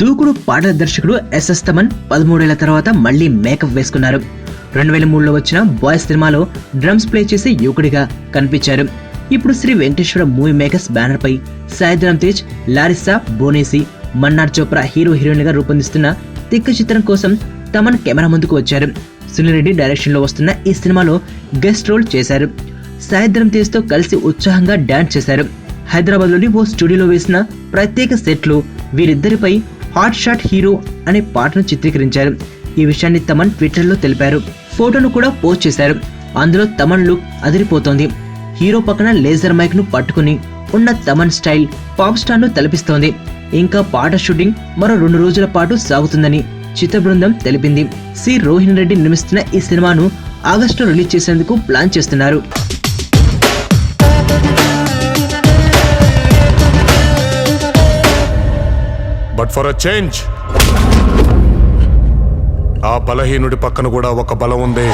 దూకుడు పాటల దర్శకుడు ఎస్ఎస్ తమన్ 13 ఏళ్ల తర్వాత మళ్లీ మేకప్ వేసుకున్నారు. 2003లో వచ్చిన బాయ్స్ సినిమాలో డ్రమ్స్ ప్లే చేసే యువకుడిగా కనిపించారు. ఇప్పుడు Sri Venkateswara movie makers banner పై Sai Dharam Tej, Larissa Bonesi, Mannara Chopra hero heroine గా రూపొందిస్తున్న తిక్క చిత్రం కోసం తమన్ కెమెరా ముందుకు వచ్చారు. సునీల్ రెడ్డి డైరెక్షన్ లో వస్తున్న ఈ సినిమాలో గెస్ట్ రోల్ చేశారు. సాయిధరం తేజ్ తో కలిసి ఉత్సాహంగా డాన్స్ చేశారు. హైదరాబాద్ లోని ఓ స్టూడియోలో వేసిన ప్రత్యేక సెట్ లో వీరిద్దరిపై హాట్ షాట్ హీరో అనే పాటను చిత్రీకరించారు. ఈ విషయాన్ని తమన్ ట్విట్టర్ లో తెలిపారు. ఫోటోను కూడా పోస్ట్ చేశారు. అందులో తమన్ లుక్ అదిరిపోతోంది. హీరో పక్కన లేజర్ మైక్ ను పట్టుకుని ఉన్న తమన్ స్టైల్ పాప్ స్టార్ ను తలపిస్తోంది. ఇంకా పాట షూటింగ్ మరో 2 రోజుల పాటు సాగుతుందని చిత్ర బృందం తెలిపింది. సి రోహిణి రెడ్డి నిర్మిస్తున్న ఈ సినిమాను ఆగస్టులో రిలీజ్ చేసేందుకు ప్లాన్ చేస్తున్నారు. బట్ ఫర్ అ చేంజ్ ఆ బలహీనుడి పక్కన కూడా ఒక బలం ఉంది.